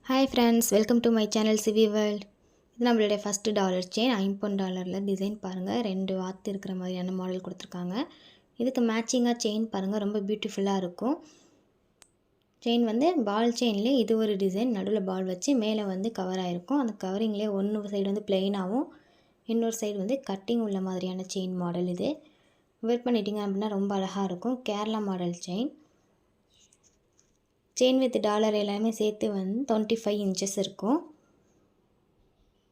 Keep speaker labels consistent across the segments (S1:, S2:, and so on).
S1: Hi friends, welcome to my channel CV world. இது நம்மளுடைய first dollar chain $50 design பாருங்கள். 2 வாத்து இருக்கிற மாதிரியான மாடல் கொடுத்துருக்காங்க. இதுக்கு மேட்சிங்காக செயின் பாருங்கள், ரொம்ப பியூட்டிஃபுல்லாக இருக்கும். செயின் வந்து பால் செயின்லேயே இது ஒரு டிசைன், நடுவில் பால் வச்சு மேலே வந்து கவர் ஆகிருக்கும். அந்த கவரிங்லேயே ஒன்று சைடு வந்து பிளெயினாகவும் இன்னொரு சைடு வந்து கட்டிங் உள்ள மாதிரியான செயின் மாடல். இது வேர் பண்ணிட்டீங்க அப்படின்னா ரொம்ப அழகாக இருக்கும். Kerala model chain. Chain with dollar எல்லாமே சேர்த்து வந்து 25 இன்ச்சஸ் இருக்கும்.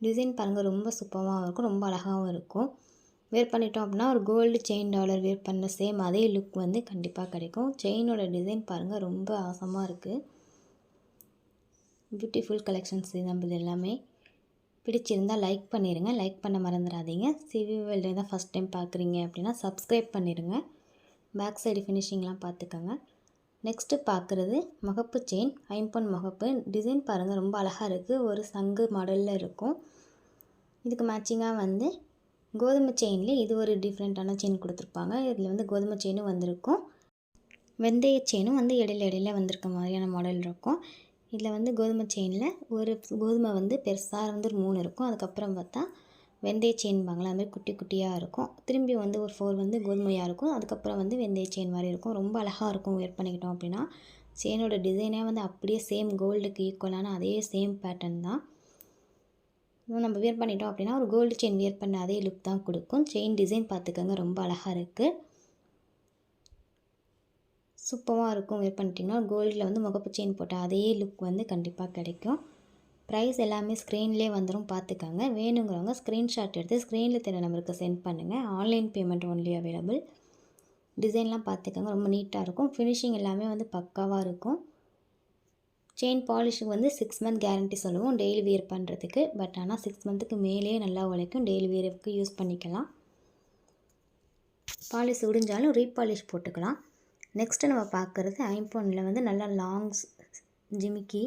S1: டிசைன் பாருங்கள், ரொம்ப சூப்பராகவும் இருக்கும், ரொம்ப அழகாகவும் இருக்கும். வேர் பண்ணிட்டோம் அப்படின்னா ஒரு கோல்டு செயின் டாலர் வேர் பண்ண சேம் அதே லுக் வந்து கண்டிப்பாக கிடைக்கும். செயினோட டிசைன் பாருங்கள், ரொம்ப ஆசமாக இருக்குது. பியூட்டிஃபுல் கலெக்ஷன்ஸ் நம்மளது எல்லாமே. பிடிச்சிருந்தால் லைக் பண்ணிடுங்க, லைக் பண்ண மறந்துடாதீங்க. சிவி வேர்ல்டு தான் ஃபஸ்ட் டைம் பார்க்குறீங்க அப்படின்னா சப்ஸ்கிரைப் பண்ணிடுங்க. பேக் சைடு ஃபினிஷிங்லாம் பார்த்துக்கோங்க. நெக்ஸ்ட்டு பார்க்குறது முகப்பு செயின், ஐம்பொன் முகப்பு. டிசைன் பாருங்கள், ரொம்ப அழகாக இருக்குது. ஒரு சங்கு மாடலில் இருக்கும். இதுக்கு மேட்சிங்காக வந்து கோதுமை செயின்லேயே இது ஒரு டிஃப்ரெண்ட்டான செயின் கொடுத்துருப்பாங்க. இதில் வந்து கோதுமை செயினும் வந்திருக்கும், வெந்தய செயினும் வந்து இடையில வந்திருக்க மாதிரியான மாடல் இருக்கும். இதில் வந்து கோதுமை செயினில் ஒரு கோதுமை வந்து பெருசாக வந்து 3 இருக்கும். அதுக்கப்புறம் பார்த்தா வெந்தய செயின்பாங்களா, அது மாதிரி குட்டி குட்டியாக இருக்கும். திரும்பி வந்து ஒரு 4 வந்து கோதுமையாக இருக்கும். அதுக்கப்புறம் வந்து வெந்தய செயின் மாதிரி இருக்கும். ரொம்ப அழகாக இருக்கும் வேர் பண்ணிக்கிட்டோம் அப்படின்னா. செயினோட டிசைனே வந்து அப்படியே சேம் கோல்டுக்கு ஈக்குவலான அதே சேம் பேட்டர்ன் தான். நம்ம வேர் பண்ணிட்டோம் அப்படின்னா ஒரு கோல்டு செயின் வேர் பண்ண அதே லுக் தான் கொடுக்கும். செயின் டிசைன் பார்த்துக்கோங்க, ரொம்ப அழகாக இருக்குது, சூப்பராக இருக்கும். வேர் பண்ணிட்டிங்கன்னா கோல்டில் வந்து முகப்பு செயின் போட்ட அதே லுக் வந்து கண்டிப்பாக கிடைக்கும். ப்ரைஸ் எல்லாமே ஸ்க்ரீன்லேயே வந்துடும், பார்த்துக்கோங்க. வேணுங்கிறவங்க ஸ்க்ரீன்ஷாட் எடுத்து ஸ்க்ரீனில் தெரிய நம்பருக்கு சென்ட் பண்ணுங்கள். Online payment only available. டிசைன்லாம் பார்த்துக்கோங்க, ரொம்ப நீட்டாக இருக்கும். ஃபினிஷிங் எல்லாமே வந்து பக்காவாக இருக்கும். செயின் பாலிஷுக்கு வந்து 6 மந்த் கேரண்டி சொல்லுவோம் டெய்லி வியர் பண்ணுறதுக்கு. பட் ஆனால் 6 மந்த்துக்கு மேலேயே நல்லா உழைக்கும், டெய்லி வியருக்கு யூஸ் பண்ணிக்கலாம். பாலிஷ் உடிஞ்சாலும் ரீபாலிஷ் போட்டுக்கலாம். நெக்ஸ்ட்டு நம்ம பார்க்குறது ஐம்பொன்னில் வந்து நல்லா லாங்ஸ் ஜிமிக்கி.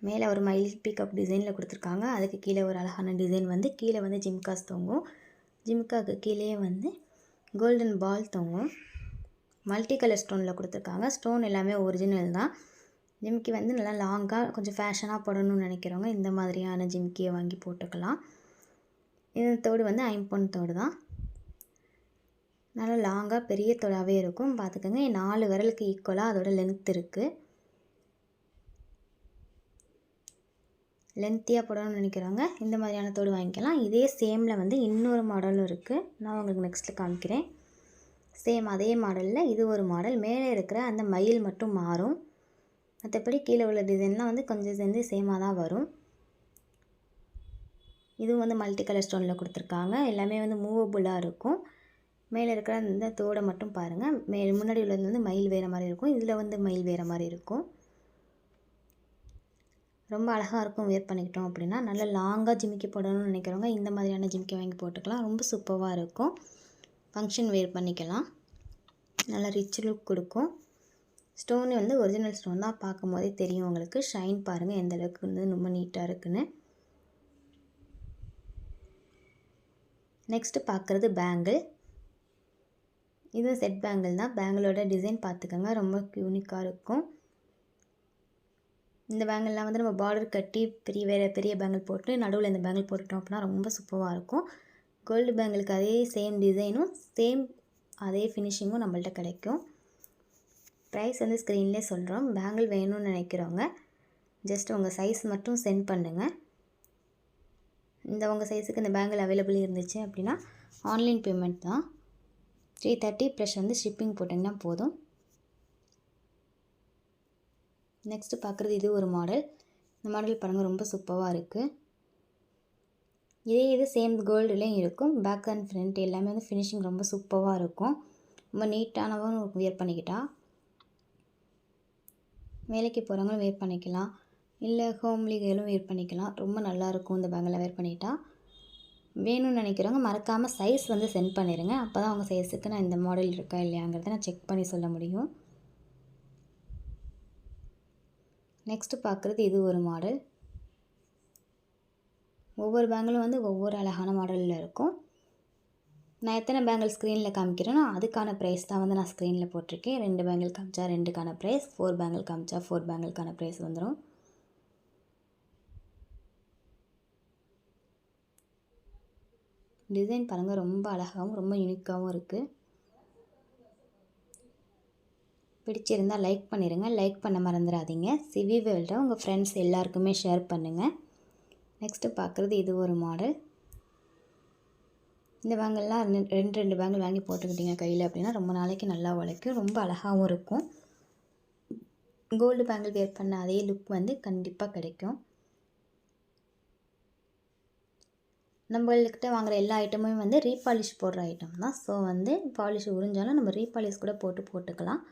S1: மேலே ஒரு மயில் பிக்கப் டிசைனில் கொடுத்துருக்காங்க. அதுக்கு கீழே ஒரு அழகான டிசைன் வந்து கீழே வந்து ஜிம்காஸ் தொங்கும். ஜிம்காவுக்கு கீழே வந்து கோல்டன் பால் தொங்கும். மல்டி கலர் ஸ்டோனில் கொடுத்துருக்காங்க. ஸ்டோன் எல்லாமே ஒரிஜினல் தான். ஜிமிக்கி வந்து நல்லா லாங்காக கொஞ்சம் ஃபேஷனாக போடணும்னு நினைக்கிறவங்க இந்த மாதிரியான ஜிமிக்கியை வாங்கி போட்டுக்கலாம். இந்த தோடு வந்து ஐம்பொன் தோடு தான். நல்லா லாங்காக பெரிய தோடாகவே இருக்கும். பார்த்துக்கோங்க, 4 விரலுக்கு ஈக்குவலாக அதோட லென்த் இருக்குது. லென்த்தியாக போடணும்னு நினைக்கிறவங்க இந்த மாதிரியான தோடு வாங்கிக்கலாம். இதே சேமில் வந்து இன்னொரு மாடலும் இருக்குது, நான் உங்களுக்கு நெக்ஸ்ட்டில் காமிக்கிறேன். சேம் அதே மாடலில் இது ஒரு மாடல். மேலே இருக்கிற அந்த மயில் மட்டும் மாறும், மற்றபடி கீழே உள்ள டிசைன்லாம் வந்து கொஞ்சம் சேர்ந்து சேமாக தான் வரும். இதுவும் வந்து மல்டி கலர் ஸ்டோனில் கொடுத்துருக்காங்க. எல்லாமே வந்து மூவபுளாக இருக்கும். மேலே இருக்கிற இந்த தோடை மட்டும் பாருங்கள், முன்னாடி உள்ளது வந்து மயில் வேறு மாதிரி இருக்கும், இதில் வந்து மயில் வேறு மாதிரி இருக்கும். ரொம்ப அழகாக இருக்கும் வேர் பண்ணிக்கிட்டோம் அப்படின்னா. நல்லா லாங்காக ஜிமிக்கி போடணும்னு நினைக்கிறவங்க இந்த மாதிரியான ஜிமிக்கி வாங்கி போட்டுக்கலாம். ரொம்ப சூப்பராக இருக்கும், ஃபங்க்ஷன் வேர் பண்ணிக்கலாம். நல்லா ரிச் லுக் கொடுக்கும். ஸ்டோன் வந்து ஒரிஜினல் ஸ்டோன் தான், பார்க்கும் போதே தெரியும் உங்களுக்கு. ஷைன் பாருங்கள் எந்த அளவுக்கு வந்து ரொம்ப நீட்டாக இருக்குன்னு. நெக்ஸ்ட்டு பார்க்குறது பேங்கிள். இது செட் பேங்கிள் தான். பேங்கிளோட டிசைன் பார்த்துக்கோங்க, ரொம்ப யூனிக்காக இருக்கும். இந்த பேங்கிள்லாம் வந்து நம்ம பார்டர் கட்டி பெரிய பேங்கிள் போட்டு நடுவில் இந்த பேங்கிள் போட்டுட்டோம் அப்படின்னா ரொம்ப சூப்பராக இருக்கும். கோல்டு பேங்கிளுக்கு அதே சேம் டிசைனும் சேம் அதே ஃபினிஷிங்கும் நம்மள்ட்ட கிடைக்கும். ப்ரைஸ் வந்து ஸ்க்ரீன்லேயே சொல்கிறோம். பேங்கிள் வேணும்னு நினைக்கிறவங்க ஜஸ்ட் உங்கள் சைஸ் மட்டும் சென்ட் பண்ணுங்கள். உங்கள் சைஸுக்கு இந்த பேங்கிள் அவைலபிள் இருந்துச்சு அப்படின்னா ஆன்லைன் பேமெண்ட் தான். 330 ப்ளஸ் வந்து ஷிப்பிங் போட்டிங்கன்னா போதும். நெக்ஸ்ட்டு பார்க்குறது இது ஒரு மாடல். இந்த மாடல் பாருங்கள், ரொம்ப சூப்பராக இருக்குது. இது சேம் கோல்டுலேயும் இருக்கும். பேக் அண்ட் ஃப்ரண்ட் எல்லாமே வந்து ஃபினிஷிங் ரொம்ப சூப்பராக இருக்கும். ரொம்ப நீட்டானவும் வியர் பண்ணிக்கிட்டா. வேலைக்கு போகிறவங்களும் வேர் பண்ணிக்கலாம், இல்லை ஹோம்லிகளும் வேர் பண்ணிக்கலாம். ரொம்ப நல்லாயிருக்கும் இந்த பேங்கில் வேர் பண்ணிட்டா. வேணும்னு நினைக்கிறவங்க மறக்காமல் சைஸ் வந்து சென்ட் பண்ணிடுங்க. அப்போ தான் உங்கள் சைஸுக்கு நான் இந்த மாடல் இருக்கா இல்லையாங்கிறத நான் செக் பண்ணி சொல்ல முடியும். நெக்ஸ்ட்டு பார்க்குறது இது ஒரு மாடல். ஒவ்வொரு பேங்கிலும் வந்து ஒவ்வொரு அழகான மாடலில் இருக்கும். நான் எத்தனை பேங்கிள் ஸ்க்ரீனில் காமிக்கிறேனோ அதுக்கான ப்ரைஸ் தான் வந்து நான் ஸ்க்ரீனில் போட்டிருக்கேன். 2 பேங்கிள் காமிச்சா 2க்கான ப்ரைஸ், 4 பேங்கிள் காமிச்சா 4 பேங்கிள்க்கான ப்ரைஸ் வந்துடும். டிசைன் பாருங்கள், ரொம்ப அழகாகவும் ரொம்ப யூனிக்காகவும் இருக்குது. பிடிச்சிருந்தால் லைக் பண்ணிடுங்க. லைக் பண்ண மறந்துடாதீங்க. சிவி வேர்ல்டை உங்கள் ஃப்ரெண்ட்ஸ் எல்லாருக்குமே ஷேர் பண்ணுங்கள். நெக்ஸ்ட்டு பார்க்குறது இது ஒரு மாடல். இந்த பேங்கிள்லாம் ரெண்டு பேங்கிள் வாங்கி போட்டுக்கிட்டீங்க கையில் அப்படின்னா ரொம்ப நாளைக்கு நல்லா உழைக்கும். ரொம்ப அழகாகவும் இருக்கும். கோல்டு பேங்கிள் வேர் பண்ண அதே லுக் வந்து கண்டிப்பாக கிடைக்கும். நம்மள்கிட்ட வாங்குகிற எல்லா ஐட்டமுமே வந்து ரீபாலிஷ் போடுற ஐட்டம் தான். ஸோ வந்து பாலிஷ் உறிஞ்சாலும் நம்ம ரீபாலிஷ் கூட போட்டுக்கலாம்.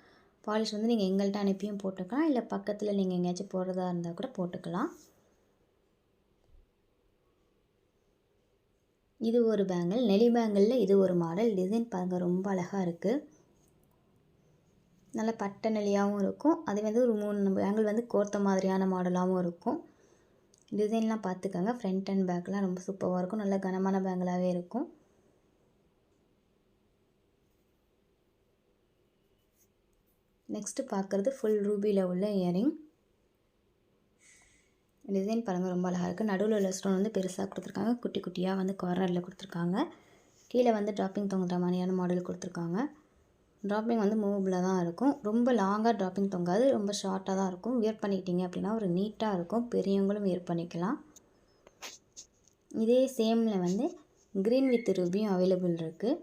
S1: பாலிஷ் வந்து நீங்கள் எங்கள்கிட்ட அனுப்பியும் போட்டுக்கலாம், இல்லை பக்கத்தில் நீங்கள் எங்கேயாச்சும் போடுறதா இருந்தால் கூட போட்டுக்கலாம். இது ஒரு பேங்கிள், நெளி பேங்கிளில் இது ஒரு மாடல். டிசைன் பாருங்கள், ரொம்ப அழகாக இருக்குது. நல்ல பட்டை நெளியாகவும் இருக்கும். அது வந்து ஒரு 3 பேங்கிள் வந்து கோர்த்த மாதிரியான மாடலாகவும் இருக்கும். டிசைன்லாம் பார்த்துக்கோங்க. ஃப்ரண்ட் அண்ட் பேக்லாம் ரொம்ப சூப்பராக இருக்கும். நல்ல கனமான பேங்கிளாகவே இருக்கும். நெக்ஸ்ட்டு பார்க்குறது ஃபுல் ரூபியில் உள்ள இயரிங். டிசைன் பாருங்கள், ரொம்ப அழகாக இருக்குது. நடுவில் உள்ள ஸ்டோன் வந்து பெருசாக கொடுத்துருக்காங்க, குட்டி குட்டியாக வந்து கார்னரில் கொடுத்துருக்காங்க. கீழே வந்து ட்ராப்பிங் தொங்குற மாதிரியான மாடல் கொடுத்துருக்காங்க. ட்ராப்பிங் வந்து மூவபிளாக தான் இருக்கும். ரொம்ப லாங்காக ட்ராப்பிங் தொங்காது, ரொம்ப ஷார்ட்டாக தான் இருக்கும். வியர் பண்ணிக்கிட்டிங்க அப்படின்னா ஒரு நீட்டாக இருக்கும். பெரியவங்களும் வியர் பண்ணிக்கலாம். இதே சேமில் வந்து க்ரீன் வித் ரூபியும் அவைலபிள் இருக்குது.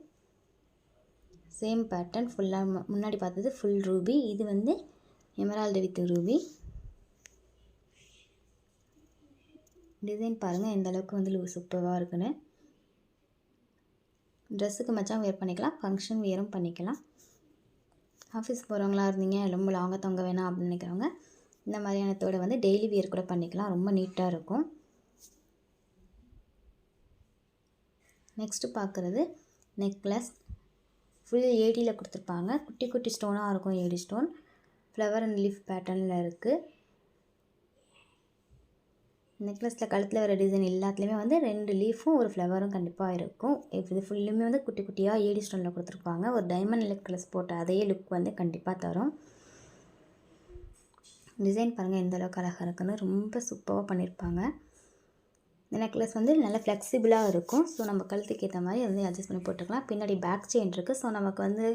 S1: சேம் பேட்டர்ன் ஃபுல்லாக முன்னாடி பார்த்தது ஃபுல் ரூபி, இது வந்து எமரால்டு வித் ரூபி. டிசைன் பாருங்கள் எந்த அளவுக்கு வந்து சூப்பராக இருக்குன்னு. ட்ரெஸ்ஸுக்கு மச்சான் வியர் பண்ணிக்கலாம், ஃபங்க்ஷன் வியரும் பண்ணிக்கலாம். ஆஃபீஸ் போகிறவங்களா இருந்தீங்க, ரொம்ப லாங்காக தொங்க வேணாம் அப்படின்னு நினைக்கிறவங்க இந்த மாதிரியான தோடை வந்து டெய்லி வியர் கூட பண்ணிக்கலாம். ரொம்ப நீட்டாக இருக்கும். நெக்ஸ்ட்டு பார்க்குறது நெக்லஸ். ஃபுல் ஏடியில் கொடுத்துருப்பாங்க. குட்டி குட்டி ஸ்டோனாக இருக்கும். AD stone flower and leaf பேட்டர்னில் இருக்குது. நெக்லஸில் கழுத்தில் வர டிசைன் எல்லாத்துலேயுமே வந்து 2 லீஃபும் ஒரு ஃப்ளவரும் கண்டிப்பாக இருக்கும். இது ஃபுல்லுமே வந்து குட்டி குட்டியாக ஏடி ஸ்டோனில் கொடுத்துருப்பாங்க. ஒரு டைமண்ட் நெக்லஸ் போட்ட அதே லுக் வந்து கண்டிப்பாக தரும். டிசைன் பாருங்கள் எந்த அளவுக்கு அழகாக இருக்குன்னு, ரொம்ப சூப்பராக பண்ணியிருப்பாங்க. இந்த நெக்லஸ் வந்து நல்லா ஃப்ளெக்சிபிளாக இருக்கும். ஸோ நம்ம கழுத்துக்கு ஏற்ற மாதிரி வந்து அட்ஜஸ்ட் பண்ணி போட்டுக்கலாம். பின்னாடி பேக் செயின் இருக்குது. ஸோ நமக்கு வந்து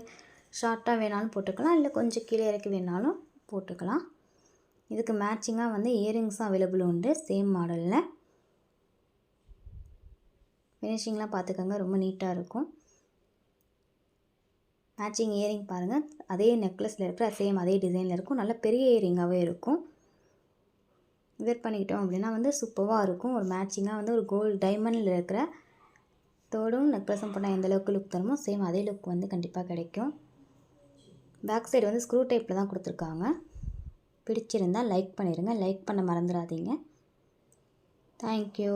S1: ஷார்ட்டாக வேணாலும் போட்டுக்கலாம், இல்லை கொஞ்சம் கீழே இறக்கி வேணாலும் போட்டுக்கலாம். இதுக்கு மேட்சிங்காக வந்து இயரிங்ஸும் அவைலபிள் உண்டு சேம் மாடலில். ஃபினிஷிங்லாம் பார்த்துக்கோங்க, ரொம்ப நீட்டாக இருக்கும். மேட்சிங் இயரிங் பாருங்கள், அதே நெக்லஸில் இருக்கிற சேம் அதே டிசைனில் இருக்கும். நல்ல பெரிய இயரிங்காகவே இருக்கும். வியர் பண்ணிக்கிட்டோம் அப்படின்னா வந்து சூப்பராக இருக்கும். ஒரு மேட்சிங்காக வந்து ஒரு கோல்டு டைமண்டில் இருக்கிற தோடும் நெக்லஸும் போட்டால் எந்த அளவுக்கு லுக் தருமோ சேம் அதே லுக் வந்து கண்டிப்பாக கிடைக்கும். பேக் சைடு வந்து ஸ்க்ரூ டைப்பில் தான் கொடுத்துருக்காங்க. பிடிச்சிருந்தால் லைக் பண்ணிடுங்க. லைக் பண்ண மறந்துடாதீங்க. தேங்க்யூ.